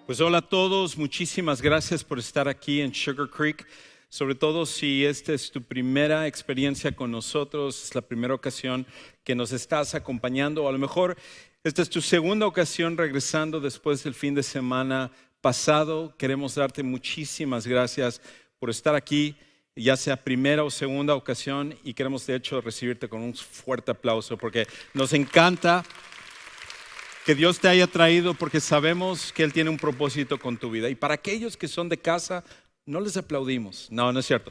Pues hola a todos, muchísimas gracias por estar aquí en Sugar Creek. Sobre todo si esta es tu primera experiencia con nosotros, es la primera ocasión que nos estás acompañando, o a lo mejor esta es tu segunda ocasión regresando después del fin de semana pasado. Queremos darte muchísimas gracias por estar aquí, ya sea primera o segunda ocasión, y queremos de hecho recibirte con un fuerte aplauso porque nos encanta que Dios te haya traído, porque sabemos que Él tiene un propósito con tu vida. Y para aquellos que son de casa, no les aplaudimos. No, no es cierto.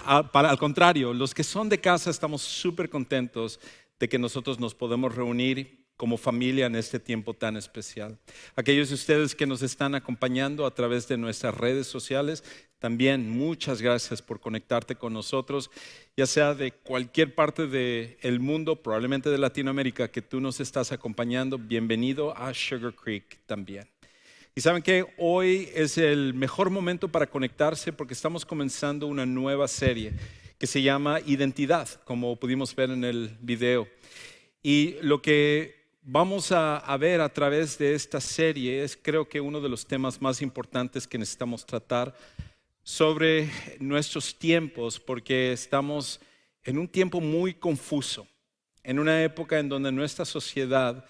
Al contrario, los que son de casa estamos súper contentos de que nosotros nos podemos reunir como familia en este tiempo tan especial. Aquellos de ustedes que nos están acompañando a través de nuestras redes sociales, también muchas gracias por conectarte con nosotros, ya sea de cualquier parte del mundo, probablemente de Latinoamérica, que tú nos estás acompañando. Bienvenido a Sugar Creek también. Y saben que hoy es el mejor momento para conectarse porque estamos comenzando una nueva serie que se llama Identidad, como pudimos ver en el video. Y lo que vamos a ver a través de esta serie es, creo que, uno de los temas más importantes que necesitamos tratar sobre nuestros tiempos, porque estamos en un tiempo muy confuso, en una época en donde nuestra sociedad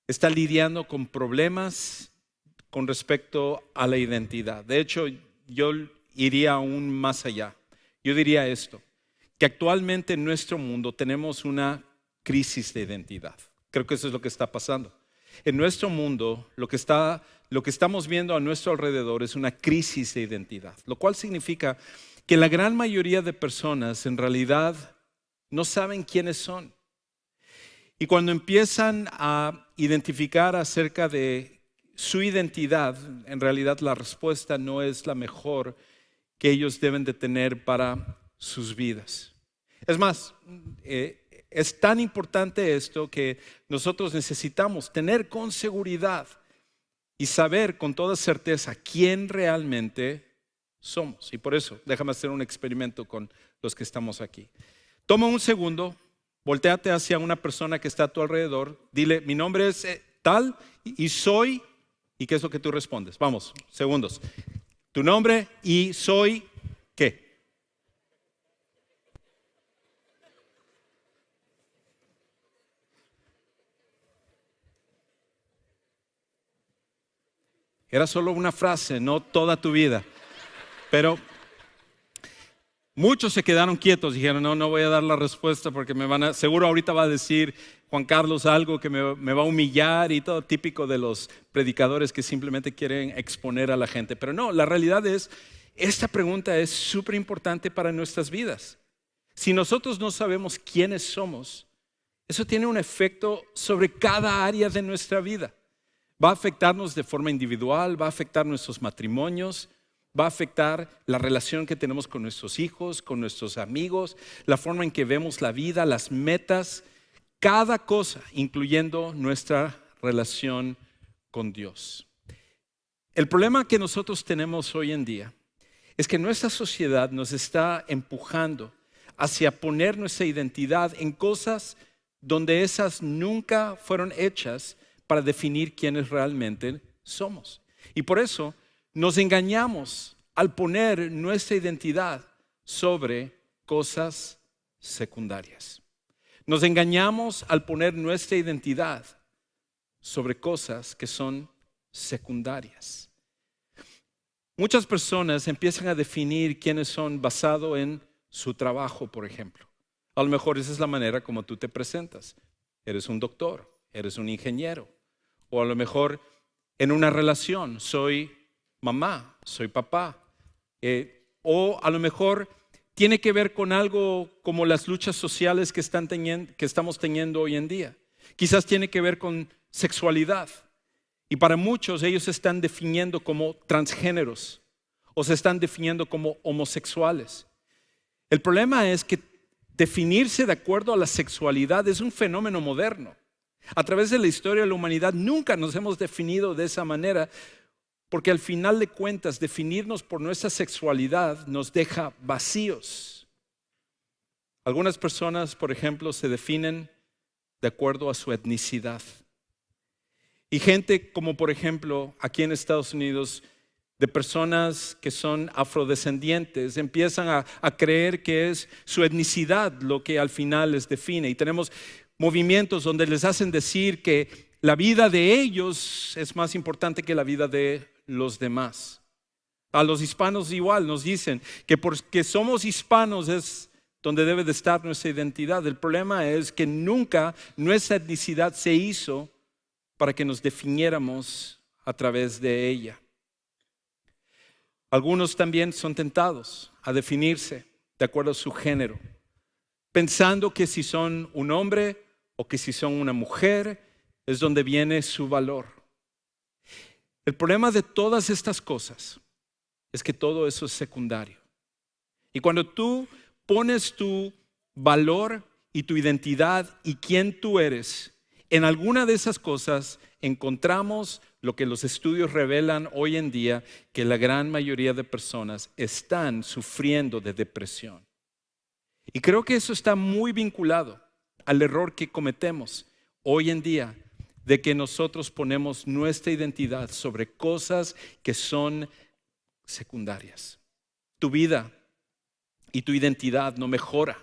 está lidiando con problemas con respecto a la identidad. De hecho, yo iría aún más allá. Yo diría esto, que actualmente en nuestro mundo tenemos una crisis de identidad. Creo que eso es lo que está pasando. En nuestro mundo, lo que estamos viendo a nuestro alrededor es una crisis de identidad, lo cual significa que la gran mayoría de personas en realidad no saben quiénes son. Y cuando empiezan a identificar acerca de su identidad, en realidad la respuesta no es la mejor que ellos deben de tener para sus vidas. Es más, es tan importante esto que nosotros necesitamos tener con seguridad y saber con toda certeza quién realmente somos. Y por eso, déjame hacer un experimento con los que estamos aquí. Toma un segundo, voltéate hacia una persona que está a tu alrededor, dile: mi nombre es tal y soy, ¿y qué es lo que tú respondes? Vamos, segundos. Tu nombre y soy, ¿qué? Era solo una frase, no toda tu vida. Pero muchos se quedaron quietos, dijeron: no voy a dar la respuesta porque seguro ahorita va a decir Juan Carlos algo que me va a humillar, y todo típico de los predicadores que simplemente quieren exponer a la gente. Pero no, la realidad es, esta pregunta es súper importante para nuestras vidas. Si nosotros no sabemos quiénes somos, eso tiene un efecto sobre cada área de nuestra vida. Va a afectarnos de forma individual, va a afectar nuestros matrimonios, va a afectar la relación que tenemos con nuestros hijos, con nuestros amigos, la forma en que vemos la vida, las metas, cada cosa, incluyendo nuestra relación con Dios. El problema que nosotros tenemos hoy en día es que nuestra sociedad nos está empujando hacia poner nuestra identidad en cosas donde esas nunca fueron hechas para definir quiénes realmente somos. Y por eso nos engañamos al poner nuestra identidad sobre cosas secundarias. Nos engañamos al poner nuestra identidad sobre cosas que son secundarias. Muchas personas empiezan a definir quiénes son basado en su trabajo, por ejemplo. A lo mejor esa es la manera como tú te presentas. Eres un doctor, eres un ingeniero. O a lo mejor en una relación, soy mamá, soy papá. O a lo mejor tiene que ver con algo como las luchas sociales que estamos teniendo hoy en día. Quizás tiene que ver con sexualidad. Y para muchos ellos se están definiendo como transgéneros o se están definiendo como homosexuales. El problema es que definirse de acuerdo a la sexualidad es un fenómeno moderno. A través de la historia de la humanidad nunca nos hemos definido de esa manera, porque al final de cuentas definirnos por nuestra sexualidad nos deja vacíos. Algunas personas, por ejemplo, se definen de acuerdo a su etnicidad. Y gente como por ejemplo aquí en Estados Unidos, de personas que son afrodescendientes, empiezan a creer que es su etnicidad lo que al final les define. Y tenemos movimientos donde les hacen decir que la vida de ellos es más importante que la vida de los demás. A los hispanos igual nos dicen que porque somos hispanos es donde debe de estar nuestra identidad. El problema es que nunca nuestra etnicidad se hizo para que nos definiéramos a través de ella. Algunos también son tentados a definirse de acuerdo a su género, pensando que si son un hombre o que si son una mujer es donde viene su valor. El problema de todas estas cosas es que todo eso es secundario. Y cuando tú pones tu valor y tu identidad y quién tú eres en alguna de esas cosas, encontramos lo que los estudios revelan hoy en día, que la gran mayoría de personas están sufriendo de depresión. Y creo que eso está muy vinculado al error que cometemos hoy en día, de que nosotros ponemos nuestra identidad sobre cosas que son secundarias. Tu vida y tu identidad no mejora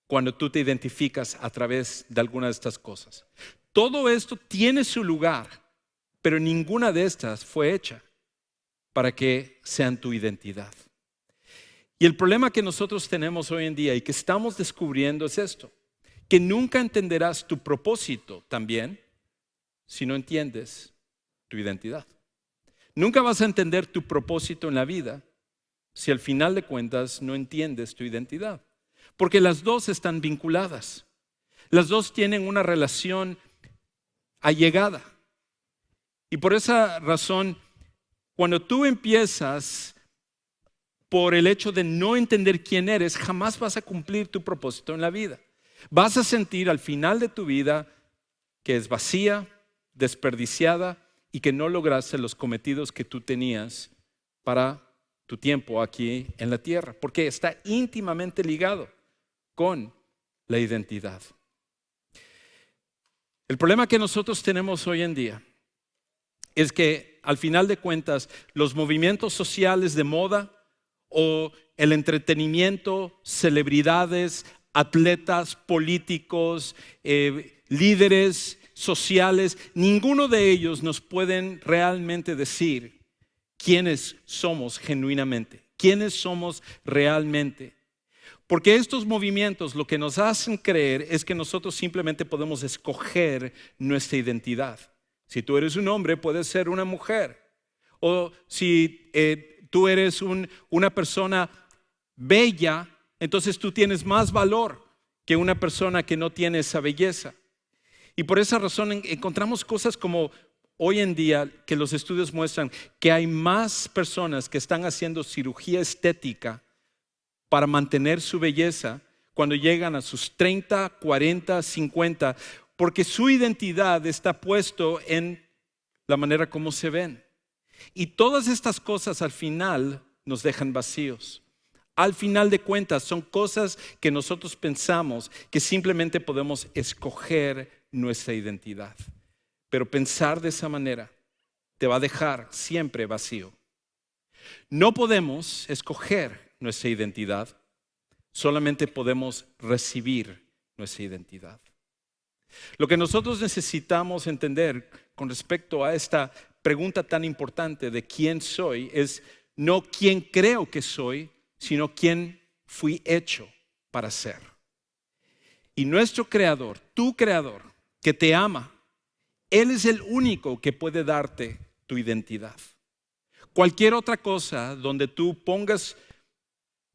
cuando tú te identificas a través de alguna de estas cosas. Todo esto tiene su lugar, pero ninguna de estas fue hecha para que sean tu identidad. Y el problema que nosotros tenemos hoy en día y que estamos descubriendo es esto, que nunca entenderás tu propósito también si no entiendes tu identidad. Nunca vas a entender tu propósito en la vida si al final de cuentas no entiendes tu identidad. Porque las dos están vinculadas. Las dos tienen una relación allegada. Y por esa razón, cuando tú empiezas por el hecho de no entender quién eres, jamás vas a cumplir tu propósito en la vida. Vas a sentir al final de tu vida que es vacía, desperdiciada y que no lograste los cometidos que tú tenías para tu tiempo aquí en la tierra, porque está íntimamente ligado con la identidad. El problema que nosotros tenemos hoy en día es que al final de cuentas los movimientos sociales de moda o el entretenimiento, celebridades, atletas, políticos, líderes sociales, ninguno de ellos nos pueden realmente decir quiénes somos genuinamente, quiénes somos realmente. Porque estos movimientos lo que nos hacen creer es que nosotros simplemente podemos escoger nuestra identidad. Si tú eres un hombre, puedes ser una mujer. O si tú eres una persona bella, entonces tú tienes más valor que una persona que no tiene esa belleza. Y por esa razón encontramos cosas como hoy en día que los estudios muestran que hay más personas que están haciendo cirugía estética para mantener su belleza cuando llegan a sus 30, 40, 50, porque su identidad está puesto en la manera como se ven. Y todas estas cosas al final nos dejan vacíos. Al final de cuentas son cosas que nosotros pensamos que simplemente podemos escoger nuestra identidad. Pero pensar de esa manera te va a dejar siempre vacío. No podemos escoger nuestra identidad, solamente podemos recibir nuestra identidad. Lo que nosotros necesitamos entender con respecto a esta pregunta tan importante de quién soy es no quién creo que soy, sino quién fui hecho para ser. Y nuestro Creador, tu Creador, que te ama, Él es el único que puede darte tu identidad. Cualquier otra cosa donde tú pongas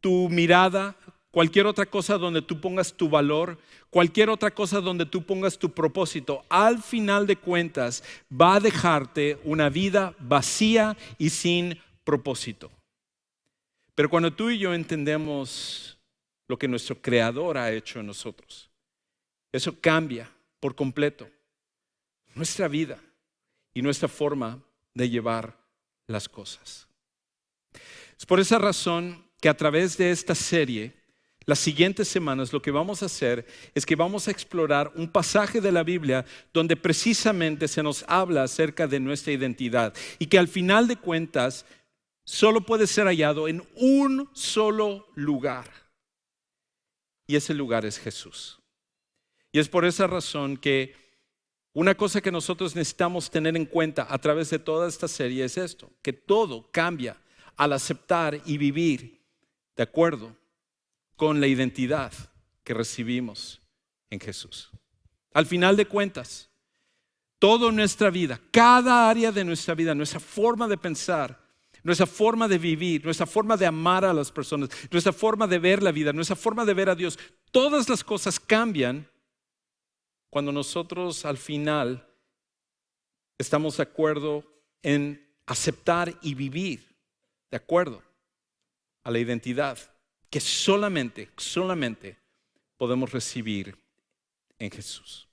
tu mirada, cualquier otra cosa donde tú pongas tu valor, cualquier otra cosa donde tú pongas tu propósito, al final de cuentas va a dejarte una vida vacía y sin propósito. Pero cuando tú y yo entendemos lo que nuestro Creador ha hecho en nosotros, eso cambia por completo nuestra vida y nuestra forma de llevar las cosas. Es por esa razón que a través de esta serie las siguientes semanas lo que vamos a hacer es que vamos a explorar un pasaje de la Biblia donde precisamente se nos habla acerca de nuestra identidad y que al final de cuentas solo puede ser hallado en un solo lugar. Y ese lugar es Jesús. Y es por esa razón que una cosa que nosotros necesitamos tener en cuenta a través de toda esta serie es esto, que todo cambia al aceptar y vivir de acuerdo con la identidad que recibimos en Jesús. Al final de cuentas, toda nuestra vida, cada área de nuestra vida, nuestra forma de pensar, nuestra forma de vivir, nuestra forma de amar a las personas, nuestra forma de ver la vida, nuestra forma de ver a Dios, todas las cosas cambian cuando nosotros al final estamos de acuerdo en aceptar y vivir de acuerdo a la identidad que solamente podemos recibir en Jesús.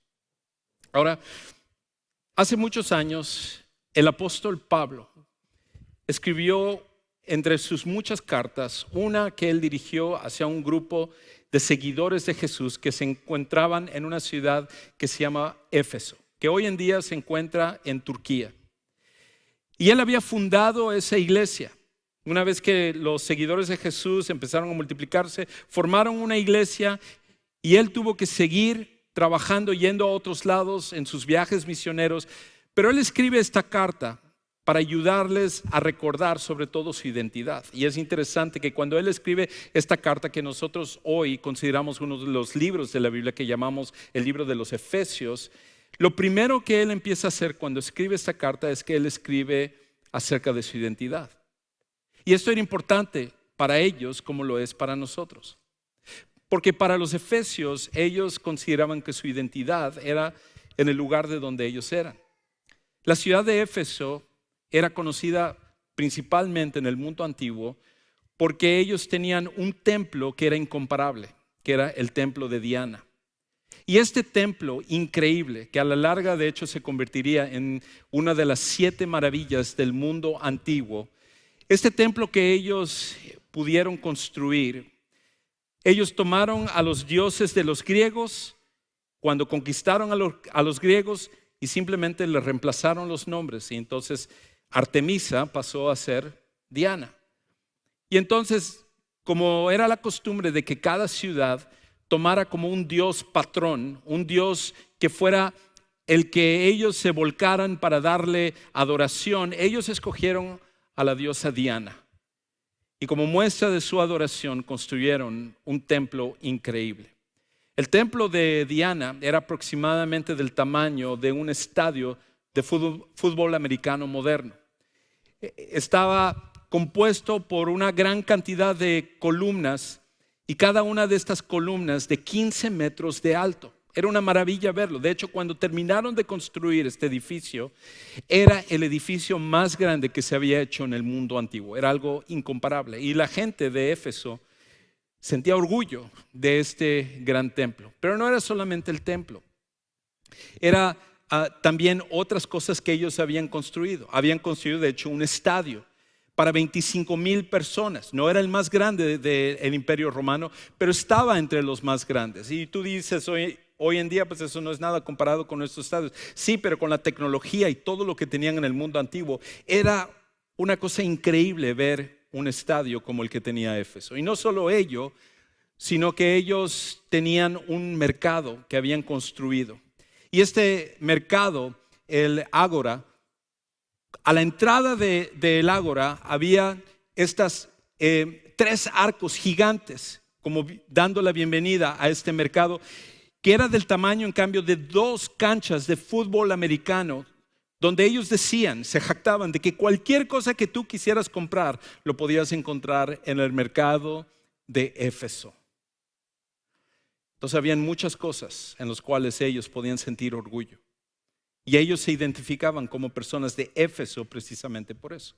Ahora, hace muchos años, el apóstol Pablo escribió entre sus muchas cartas una que él dirigió hacia un grupo de seguidores de Jesús que se encontraban en una ciudad que se llama Éfeso, que hoy en día se encuentra en Turquía. Y él había fundado esa iglesia. Una vez que los seguidores de Jesús empezaron a multiplicarse, formaron una iglesia y él tuvo que seguir trabajando, yendo a otros lados en sus viajes misioneros. Pero él escribe esta carta para ayudarles a recordar sobre todo su identidad. Y es interesante que cuando él escribe esta carta que nosotros hoy consideramos uno de los libros de la Biblia que llamamos el libro de los Efesios, lo primero que él empieza a hacer cuando escribe esta carta es que él escribe acerca de su identidad. Y esto era importante para ellos como lo es para nosotros. Porque para los efesios ellos consideraban que su identidad era en el lugar de donde ellos eran. La ciudad de Éfeso era conocida principalmente en el mundo antiguo porque ellos tenían un templo que era incomparable, que era el templo de Diana. Y este templo increíble, que a la larga de hecho se convertiría en una de las 7 maravillas del mundo antiguo, este templo que ellos pudieron construir, ellos tomaron a los dioses de los griegos cuando conquistaron a los griegos y simplemente les reemplazaron los nombres. Y entonces Artemisa pasó a ser Diana. Y entonces, como era la costumbre de que cada ciudad tomara como un dios patrón, un dios que fuera el que ellos se volcaran para darle adoración, ellos escogieron a la diosa Diana. Y como muestra de su adoración construyeron un templo increíble. El templo de Diana era aproximadamente del tamaño de un estadio de fútbol americano moderno. Estaba compuesto por una gran cantidad de columnas y cada una de estas columnas de 15 metros de alto. Era una maravilla verlo. De hecho, cuando terminaron de construir este edificio, era el edificio más grande que se había hecho en el mundo antiguo. Era algo incomparable. Y la gente de Éfeso sentía orgullo de este gran templo. Pero no era solamente el templo. Era también otras cosas que ellos habían construido. Habían construido, de hecho, un estadio para 25,000 personas. No era el más grande del Imperio Romano, pero estaba entre los más grandes. Y tú dices, hoy en día pues eso no es nada comparado con nuestros estadios. Sí, pero con la tecnología y todo lo que tenían en el mundo antiguo, era una cosa increíble ver un estadio como el que tenía Éfeso. Y no solo ello, sino que ellos tenían un mercado que habían construido. Y este mercado, el Ágora, a la entrada del Ágora había estas 3 arcos gigantes, como dando la bienvenida a este mercado, que era del tamaño en cambio de 2 canchas de fútbol americano, donde ellos decían, se jactaban de que cualquier cosa que tú quisieras comprar, lo podías encontrar en el mercado de Éfeso. Entonces habían muchas cosas en las cuales ellos podían sentir orgullo. Y ellos se identificaban como personas de Éfeso precisamente por eso.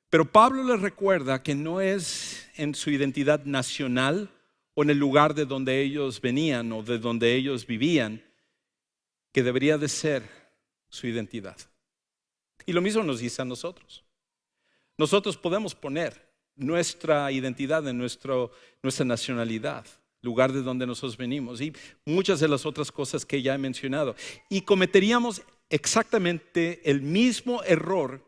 Pero Pablo les recuerda que no es en su identidad nacional o en el lugar de donde ellos venían o de donde ellos vivían que debería de ser su identidad. Y lo mismo nos dice a nosotros. Nosotros podemos poner nuestra identidad, en nuestra nacionalidad, lugar de donde nosotros venimos y muchas de las otras cosas que ya he mencionado. Y cometeríamos exactamente el mismo error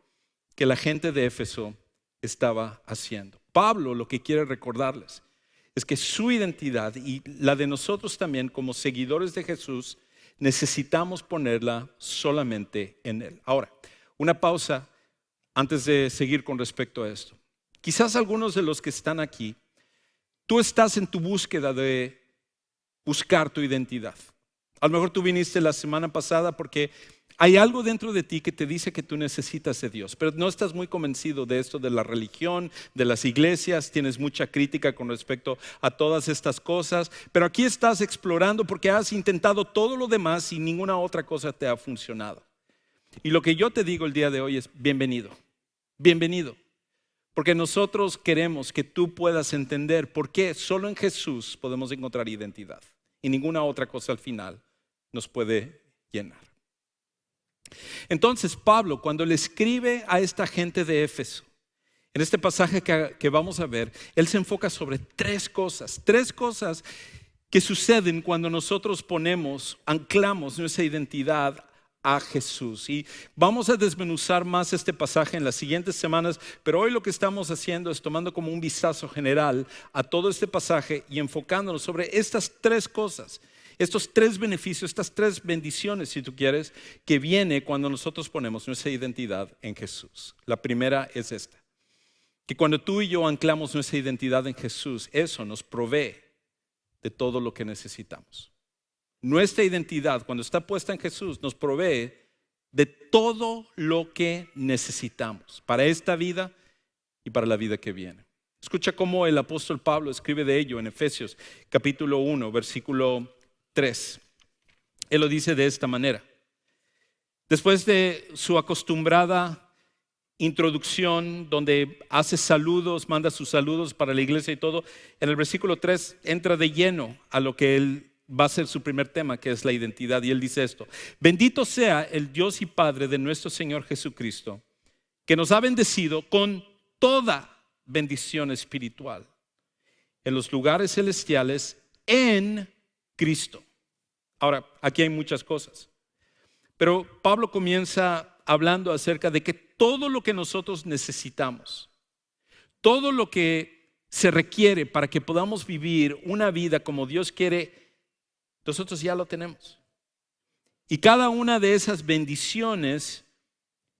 que la gente de Éfeso estaba haciendo. Pablo lo que quiere recordarles es que su identidad y la de nosotros también como seguidores de Jesús necesitamos ponerla solamente en Él. Ahora, una pausa antes de seguir con respecto a esto. Quizás algunos de los que están aquí, tú estás en tu búsqueda de buscar tu identidad. A lo mejor tú viniste la semana pasada porque hay algo dentro de ti que te dice que tú necesitas de Dios, pero no estás muy convencido de esto de la religión, de las iglesias, tienes mucha crítica con respecto a todas estas cosas, pero aquí estás explorando porque has intentado todo lo demás y ninguna otra cosa te ha funcionado. Y lo que yo te digo el día de hoy es bienvenido, bienvenido. Porque nosotros queremos que tú puedas entender por qué solo en Jesús podemos encontrar identidad y ninguna otra cosa al final nos puede llenar. Entonces Pablo, cuando le escribe a esta gente de Éfeso, en este pasaje que vamos a ver, él se enfoca sobre tres cosas que suceden cuando nosotros anclamos nuestra identidad a Jesús. Y vamos a desmenuzar más este pasaje en las siguientes semanas, pero hoy lo que estamos haciendo es tomando como un vistazo general a todo este pasaje y enfocándonos sobre estas tres cosas, estos tres beneficios, estas tres bendiciones, si tú quieres, que viene cuando nosotros ponemos nuestra identidad en Jesús. La primera es esta, que cuando tú y yo anclamos nuestra identidad en Jesús, eso nos provee de todo lo que necesitamos. Nuestra identidad, cuando está puesta en Jesús, nos provee de todo lo que necesitamos para esta vida y para la vida que viene. Escucha cómo el apóstol Pablo escribe de ello en Efesios capítulo 1, versículo 3. Él lo dice de esta manera. Después de su acostumbrada introducción, donde hace saludos, manda sus saludos para la iglesia y todo, en el versículo 3 entra de lleno a lo que él va a ser su primer tema, que es la identidad. Y él dice esto: bendito sea el Dios y Padre de nuestro Señor Jesucristo, que nos ha bendecido con toda bendición espiritual en los lugares celestiales en Cristo. Ahora, aquí hay muchas cosas, pero Pablo comienza hablando acerca de que todo lo que nosotros necesitamos, todo lo que se requiere para que podamos vivir una vida como Dios quiere, nosotros ya lo tenemos. Y cada una de esas bendiciones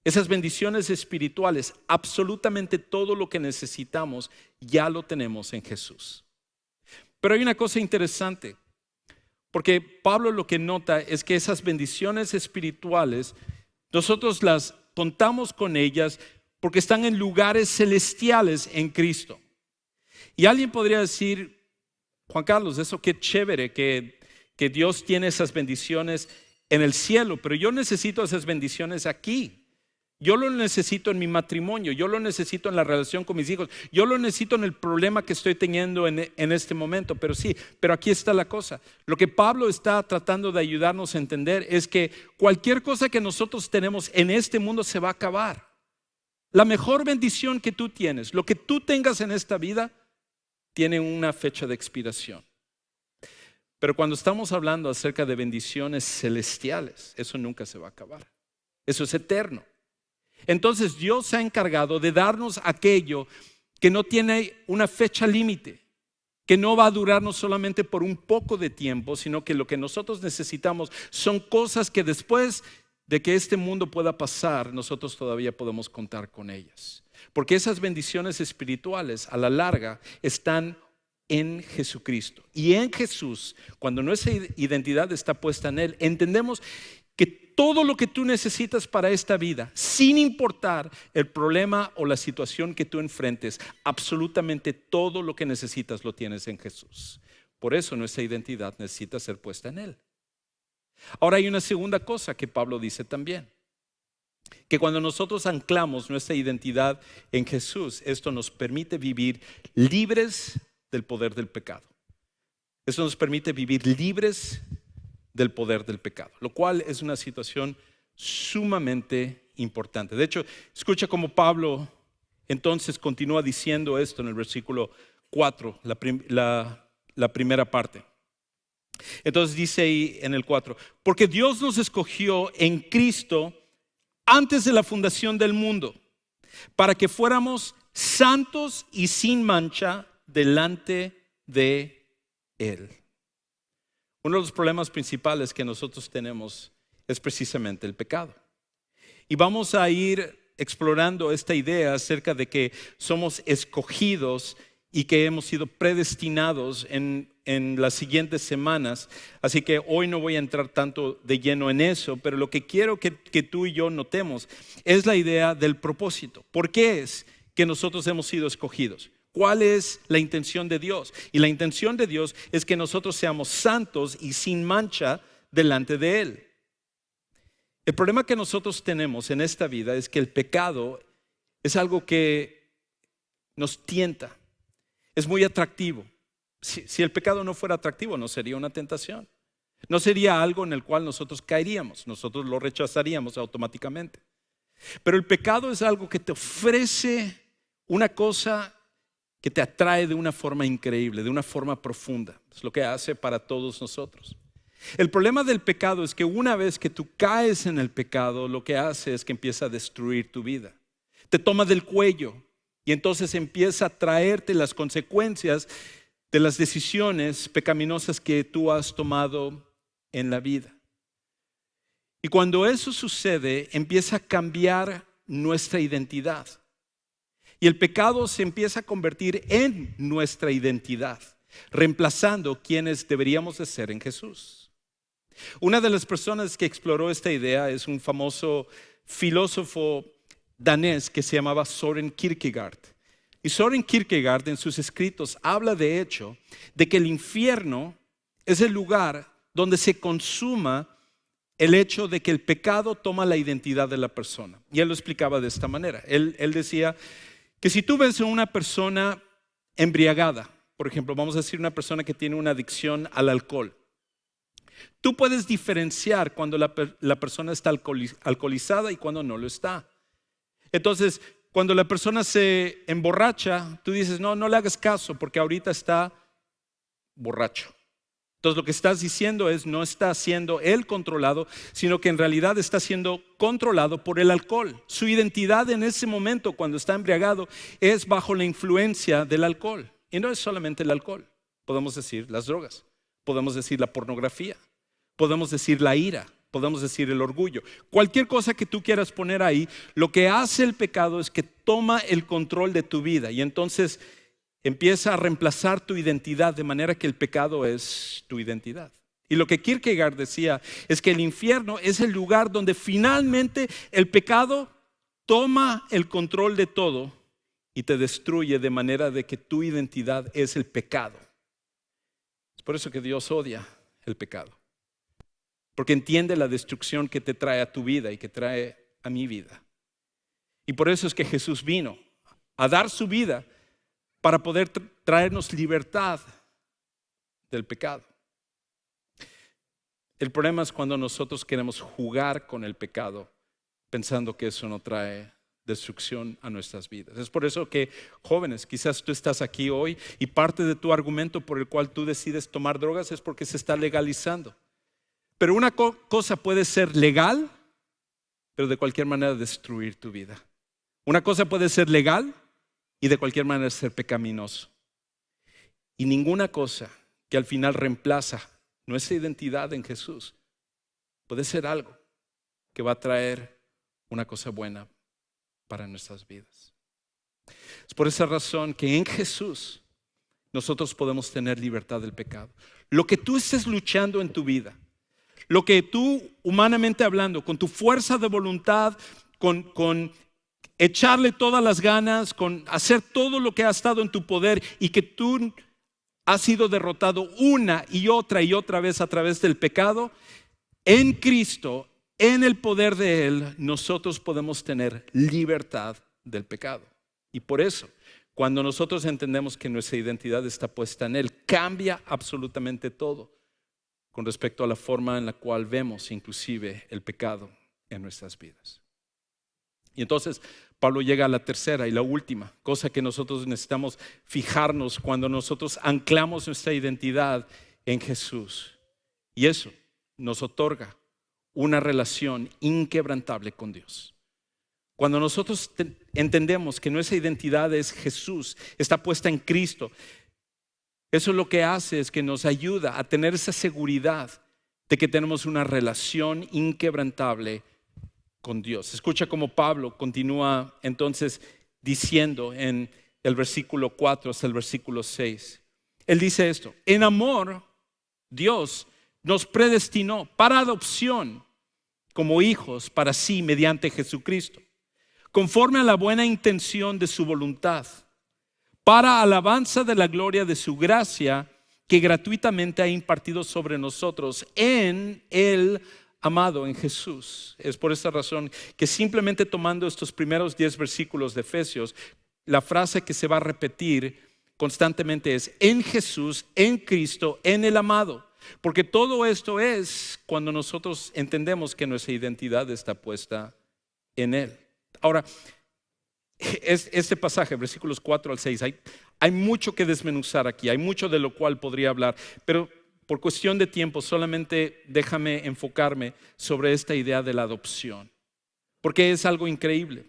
espirituales, absolutamente todo lo que necesitamos, ya lo tenemos en Jesús. Pero hay una cosa interesante, porque Pablo lo que nota es que esas bendiciones espirituales, nosotros las contamos con ellas porque están en lugares celestiales en Cristo. Y alguien podría decir: Juan Carlos, eso qué chévere que Dios tiene esas bendiciones en el cielo, pero yo necesito esas bendiciones aquí. Yo lo necesito en mi matrimonio, yo lo necesito en la relación con mis hijos, yo lo necesito en el problema que estoy teniendo en este momento. Pero aquí está la cosa. Lo que Pablo está tratando de ayudarnos a entender es que cualquier cosa que nosotros tenemos en este mundo se va a acabar. La mejor bendición que tú tienes, lo que tú tengas en esta vida, tiene una fecha de expiración. Pero cuando estamos hablando acerca de bendiciones celestiales, eso nunca se va a acabar. Eso es eterno. Entonces Dios se ha encargado de darnos aquello que no tiene una fecha límite, que no va a durarnos solamente por un poco de tiempo, sino que lo que nosotros necesitamos son cosas que después de que este mundo pueda pasar, nosotros todavía podemos contar con ellas. Porque esas bendiciones espirituales a la larga están en Jesucristo. Y en Jesús, cuando nuestra identidad está puesta en Él, entendemos que todo lo que tú necesitas para esta vida, sin importar el problema o la situación que tú enfrentes, absolutamente todo lo que necesitas lo tienes en Jesús. Por eso nuestra identidad necesita ser puesta en Él. Ahora hay una segunda cosa que Pablo dice también, que cuando nosotros anclamos nuestra identidad en Jesús, esto nos permite vivir libres del poder del pecado. Eso nos permite vivir libres del poder del pecado, lo cual es una situación sumamente importante. De hecho, escucha cómo Pablo Entonces continúa diciendo esto en el versículo 4, la primera parte. Entonces dice ahí en el 4, porque Dios nos escogió en Cristo antes de la fundación del mundo, para que fuéramos santos y sin mancha delante de Él. Uno de los problemas principales que nosotros tenemos es precisamente el pecado. Y vamos a ir explorando esta idea acerca de que somos escogidos y que hemos sido predestinados en las siguientes semanas. Así que hoy no voy a entrar tanto de lleno en eso, pero lo que quiero que tú y yo notemos es la idea del propósito. ¿Por qué es que nosotros hemos sido escogidos? ¿Cuál es la intención de Dios? Y la intención de Dios es que nosotros seamos santos y sin mancha delante de Él. El problema que nosotros tenemos en esta vida es que el pecado es algo que nos tienta, es muy atractivo. Si el pecado no fuera atractivo, no sería una tentación. No sería algo en el cual nosotros caeríamos, nosotros lo rechazaríamos automáticamente. Pero el pecado es algo que te ofrece una cosa que te atrae de una forma increíble, de una forma profunda. Es lo que hace para todos nosotros. El problema del pecado es que una vez que tú caes en el pecado, lo que hace es que empieza a destruir tu vida. Te toma del cuello y entonces empieza a traerte las consecuencias de las decisiones pecaminosas que tú has tomado en la vida. Y cuando eso sucede, empieza a cambiar nuestra identidad. Y el pecado se empieza a convertir en nuestra identidad, reemplazando quienes deberíamos de ser en Jesús. Una de las personas que exploró esta idea es un famoso filósofo danés que se llamaba Søren Kierkegaard. Y Søren Kierkegaard en sus escritos habla de hecho de que el infierno es el lugar donde se consuma el hecho de que el pecado toma la identidad de la persona. Y él lo explicaba de esta manera. Él decía que si tú ves a una persona embriagada, por ejemplo, vamos a decir una persona que tiene una adicción al alcohol, tú puedes diferenciar cuando la persona está alcoholizada y cuando no lo está. Entonces, cuando la persona se emborracha, tú dices, no le hagas caso porque ahorita está borracho. Entonces lo que estás diciendo es no está siendo él controlado, sino que en realidad está siendo controlado por el alcohol. Su identidad en ese momento cuando está embriagado es bajo la influencia del alcohol. Y no es solamente el alcohol, podemos decir las drogas, podemos decir la pornografía, podemos decir la ira, podemos decir el orgullo. Cualquier cosa que tú quieras poner ahí, lo que hace el pecado es que toma el control de tu vida y entonces empieza a reemplazar tu identidad de manera que el pecado es tu identidad. Y lo que Kierkegaard decía es que el infierno es el lugar donde finalmente el pecado toma el control de todo y te destruye de manera de que tu identidad es el pecado. Es por eso que Dios odia el pecado. Porque entiende la destrucción que te trae a tu vida y que trae a mi vida. Y por eso es que Jesús vino a dar su vida para poder traernos libertad del pecado. El problema es cuando nosotros queremos jugar con el pecado pensando que eso no trae destrucción a nuestras vidas. Es por eso que, jóvenes, quizás tú estás aquí hoy y parte de tu argumento por el cual tú decides tomar drogas es porque se está legalizando. Pero una cosa puede ser legal, pero de cualquier manera destruir tu vida. Una cosa puede ser legal y de cualquier manera ser pecaminoso. Y ninguna cosa que al final reemplaza nuestra identidad en Jesús puede ser algo que va a traer una cosa buena para nuestras vidas. Es por esa razón que en Jesús nosotros podemos tener libertad del pecado. Lo que tú estés luchando en tu vida, lo que tú, humanamente hablando, con tu fuerza de voluntad, con echarle todas las ganas, con hacer todo lo que ha estado en tu poder y que tú has sido derrotado una y otra vez a través del pecado, en Cristo, en el poder de Él, nosotros podemos tener libertad del pecado. Y por eso, cuando nosotros entendemos que nuestra identidad está puesta en Él, cambia absolutamente todo con respecto a la forma en la cual vemos inclusive el pecado en nuestras vidas. Y entonces Pablo llega a la tercera y la última, cosa que nosotros necesitamos fijarnos cuando nosotros anclamos nuestra identidad en Jesús. Y eso nos otorga una relación inquebrantable con Dios. Cuando nosotros entendemos que nuestra identidad es Jesús, está puesta en Cristo, eso lo que hace es que nos ayuda a tener esa seguridad de que tenemos una relación inquebrantable con Dios. Escucha cómo Pablo continúa entonces diciendo en el versículo 4 hasta el versículo 6. Él dice esto: en amor, Dios nos predestinó para adopción como hijos para sí mediante Jesucristo, conforme a la buena intención de su voluntad, para alabanza de la gloria de su gracia que gratuitamente ha impartido sobre nosotros en el amado, en Jesús. Es por esta razón que simplemente tomando estos primeros 10 versículos de Efesios, la frase que se va a repetir constantemente es: en Jesús, en Cristo, en el amado. Porque todo esto es cuando nosotros entendemos que nuestra identidad está puesta en Él. Ahora, este pasaje, versículos 4 al 6, hay mucho que desmenuzar aquí, hay mucho de lo cual podría hablar, pero por cuestión de tiempo solamente déjame enfocarme sobre esta idea de la adopción, porque es algo increíble.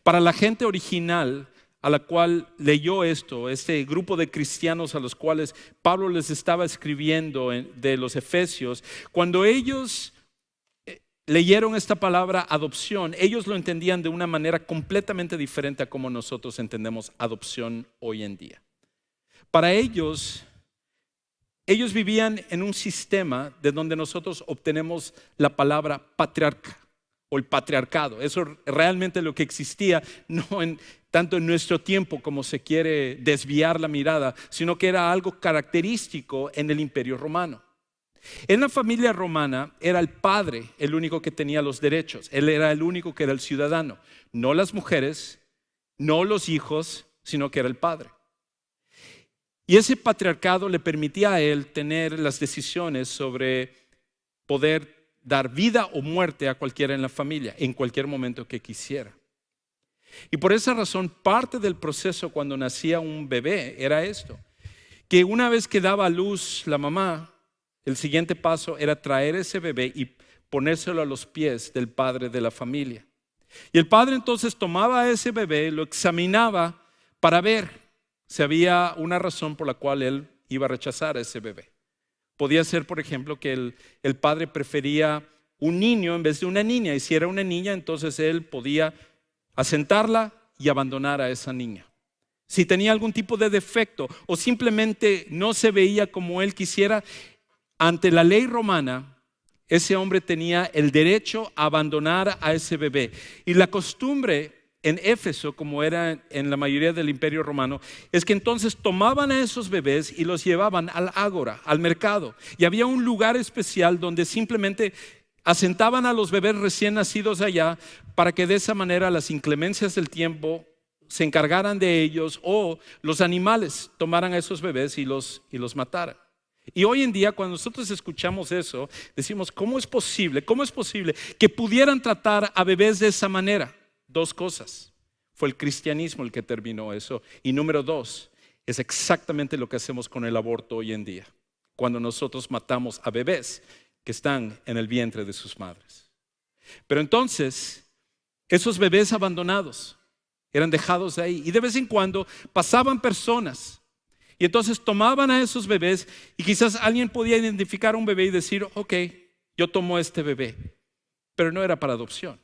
Para la gente original a la cual leyó esto, este grupo de cristianos a los cuales Pablo les estaba escribiendo de los Efesios, cuando ellos leyeron esta palabra adopción, ellos lo entendían de una manera completamente diferente a como nosotros entendemos adopción hoy en día. Para ellos vivían en un sistema de donde nosotros obtenemos la palabra patriarca o el patriarcado. Eso realmente lo que existía, no tanto en nuestro tiempo como se quiere desviar la mirada, sino que era algo característico en el Imperio Romano. En la familia romana era el padre el único que tenía los derechos. Él era el único que era el ciudadano. No las mujeres, no los hijos, sino que era el padre. Y ese patriarcado le permitía a él tener las decisiones sobre poder dar vida o muerte a cualquiera en la familia, en cualquier momento que quisiera. Y por esa razón, parte del proceso cuando nacía un bebé era esto: que una vez que daba a luz la mamá, el siguiente paso era traer ese bebé y ponérselo a los pies del padre de la familia. Y el padre entonces tomaba a ese bebé, lo examinaba para ver si había una razón por la cual él iba a rechazar a ese bebé. Podía ser, por ejemplo, que el padre prefería un niño en vez de una niña, y si era una niña, entonces él podía asentarla y abandonar a esa niña. Si tenía algún tipo de defecto o simplemente no se veía como él quisiera, ante la ley romana, ese hombre tenía el derecho a abandonar a ese bebé. Y la costumbre en Éfeso, como era en la mayoría del Imperio Romano, es que entonces tomaban a esos bebés y los llevaban al ágora, al mercado. Y había un lugar especial donde simplemente asentaban a los bebés recién nacidos allá, para que de esa manera las inclemencias del tiempo se encargaran de ellos, o los animales tomaran a esos bebés y los mataran. Y hoy en día, cuando nosotros escuchamos eso, decimos: ¿cómo es posible que pudieran tratar a bebés de esa manera? Dos cosas: fue el cristianismo el que terminó eso, y número dos, es exactamente lo que hacemos con el aborto hoy en día, cuando nosotros matamos a bebés que están en el vientre de sus madres. Pero entonces, esos bebés abandonados eran dejados ahí, y de vez en cuando pasaban personas, y entonces tomaban a esos bebés, y quizás alguien podía identificar a un bebé y decir: ok, yo tomo este bebé, pero no era para adopción.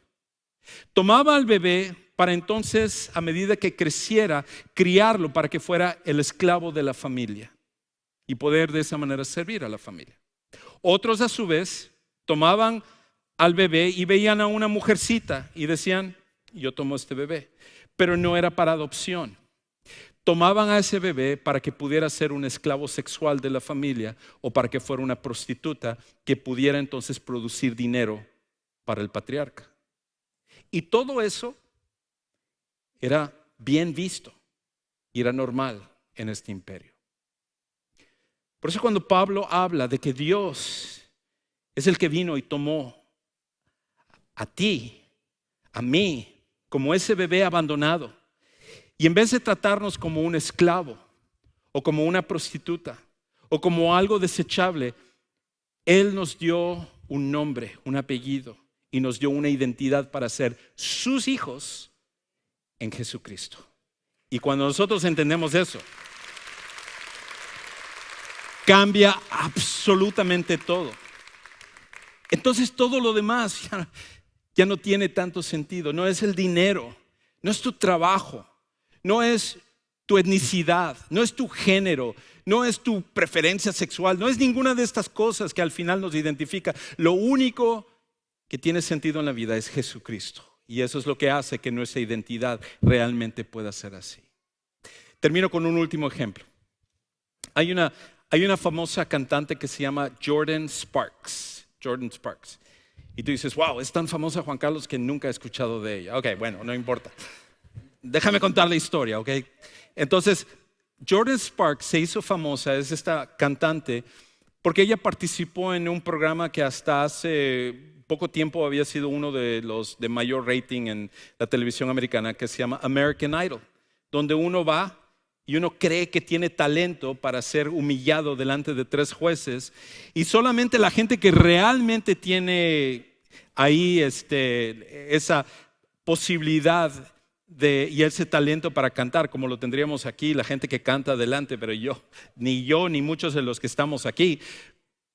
Tomaba al bebé para entonces, a medida que creciera, criarlo para que fuera el esclavo de la familia y poder de esa manera servir a la familia. Otros, a su vez, tomaban al bebé y veían a una mujercita y decían: yo tomo este bebé, pero no era para adopción. Tomaban a ese bebé para que pudiera ser un esclavo sexual de la familia, o para que fuera una prostituta que pudiera entonces producir dinero para el patriarca. Y todo eso era bien visto y era normal en este imperio. Por eso cuando Pablo habla de que Dios es el que vino y tomó a ti, a mí, como ese bebé abandonado. Y en vez de tratarnos como un esclavo o como una prostituta o como algo desechable, Él nos dio un nombre, un apellido y nos dio una identidad para ser sus hijos en Jesucristo. Y cuando nosotros entendemos eso, cambia absolutamente todo. Entonces todo lo demás ya no tiene tanto sentido. No es el dinero, no es tu trabajo, no es tu etnicidad, no es tu género, no es tu preferencia sexual, no es ninguna de estas cosas que al final nos identifica. Lo único que tiene sentido en la vida es Jesucristo. Y eso es lo que hace que nuestra identidad realmente pueda ser así. Termino con un último ejemplo. Hay una famosa cantante que se llama Jordin Sparks. Jordin Sparks. Y tú dices, wow, es tan famosa, Juan Carlos, que nunca he escuchado de ella. Ok, bueno, no importa. Déjame contar la historia, ok. Entonces, Jordin Sparks se hizo famosa, es esta cantante, porque ella participó en un programa que hasta hace poco tiempo había sido uno de los de mayor rating en la televisión americana, que se llama American Idol, donde uno va y uno cree que tiene talento para ser humillado delante de 3 jueces, y solamente la gente que realmente tiene ahí esa posibilidad y ese talento para cantar, como lo tendríamos aquí, la gente que canta adelante, pero ni muchos de los que estamos aquí.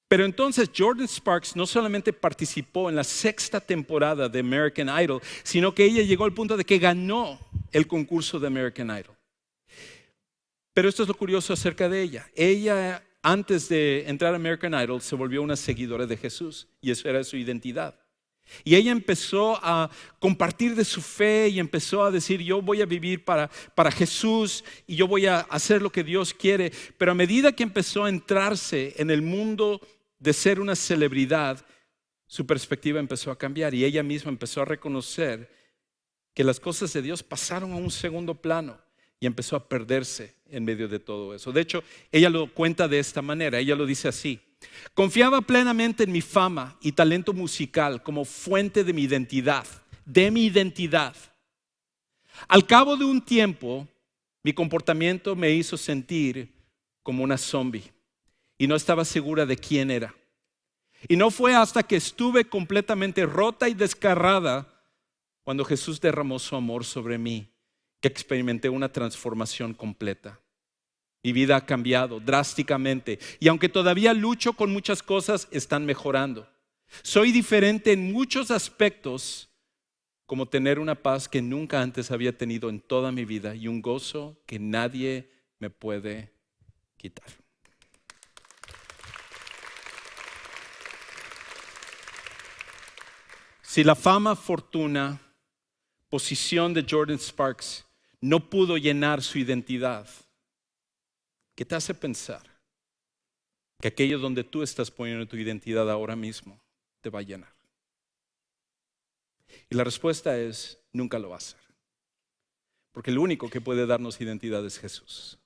Pero entonces Jordin Sparks no solamente participó en la 6ª temporada de American Idol, sino que ella llegó al punto de que ganó el concurso de American Idol. Pero esto es lo curioso acerca de ella. Ella, antes de entrar a American Idol, se volvió una seguidora de Jesús, y eso era su identidad. Y ella empezó a compartir de su fe y empezó a decir, yo voy a vivir para Jesús y yo voy a hacer lo que Dios quiere. Pero a medida que empezó a entrarse en el mundo de ser una celebridad, su perspectiva empezó a cambiar y ella misma empezó a reconocer que las cosas de Dios pasaron a un segundo plano y empezó a perderse en medio de todo eso. De hecho, ella lo cuenta de esta manera, ella lo dice así: confiaba plenamente en mi fama y talento musical como fuente de mi identidad, Al cabo de un tiempo, mi comportamiento me hizo sentir como una zombie y no estaba segura de quién era. Y no fue hasta que estuve completamente rota y desgarrada cuando Jesús derramó su amor sobre mí que experimenté una transformación completa. Mi vida ha cambiado drásticamente y aunque todavía lucho con muchas cosas, están mejorando. Soy diferente en muchos aspectos, como tener una paz que nunca antes había tenido en toda mi vida y un gozo que nadie me puede quitar. Si la fama, fortuna, posición de Jordin Sparks no pudo llenar su identidad, ¿qué te hace pensar que aquello donde tú estás poniendo tu identidad ahora mismo te va a llenar? Y la respuesta es: nunca lo va a hacer. Porque el único que puede darnos identidad es Jesús.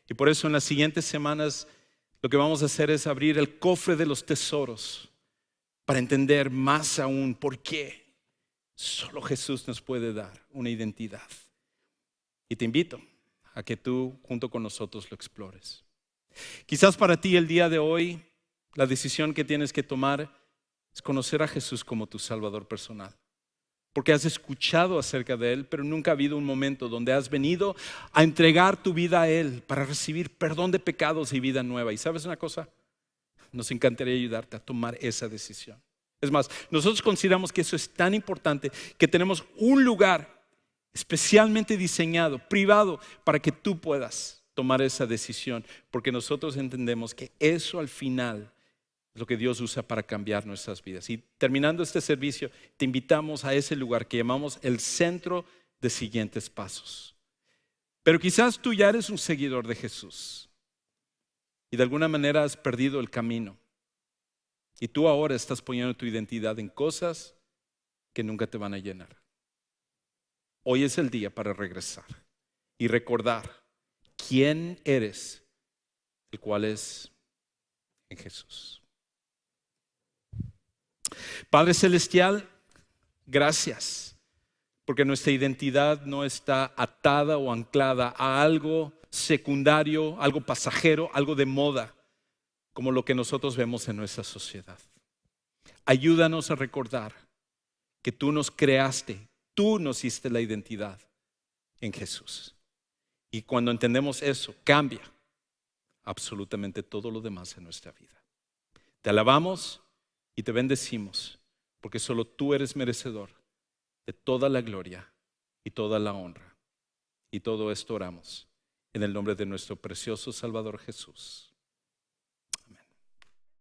Y por eso en las siguientes semanas lo que vamos a hacer es abrir el cofre de los tesoros para entender más aún por qué solo Jesús nos puede dar una identidad. Y te invito a que tú junto con nosotros lo explores. Quizás para ti el día de hoy la decisión que tienes que tomar es conocer a Jesús como tu Salvador personal, porque has escuchado acerca de Él, pero nunca ha habido un momento donde has venido a entregar tu vida a Él para recibir perdón de pecados y vida nueva. Y ¿sabes una cosa? Nos encantaría ayudarte a tomar esa decisión. Es más, nosotros consideramos que eso es tan importante que tenemos un lugar especialmente diseñado, privado, para que tú puedas tomar esa decisión, porque nosotros entendemos que eso al final es lo que Dios usa para cambiar nuestras vidas. Y terminando este servicio, te invitamos a ese lugar que llamamos el centro de siguientes pasos. Pero quizás tú ya eres un seguidor de Jesús y de alguna manera has perdido el camino. Y tú ahora estás poniendo tu identidad en cosas que nunca te van a llenar. Hoy es el día para regresar y recordar quién eres, el cual es en Jesús. Padre Celestial, gracias porque nuestra identidad no está atada o anclada a algo secundario, algo pasajero, algo de moda, como lo que nosotros vemos en nuestra sociedad. Ayúdanos a recordar que tú nos creaste, tú nos diste la identidad en Jesús. Y cuando entendemos eso, cambia absolutamente todo lo demás en nuestra vida. Te alabamos y te bendecimos, porque solo tú eres merecedor de toda la gloria y toda la honra. Y todo esto oramos en el nombre de nuestro precioso Salvador Jesús.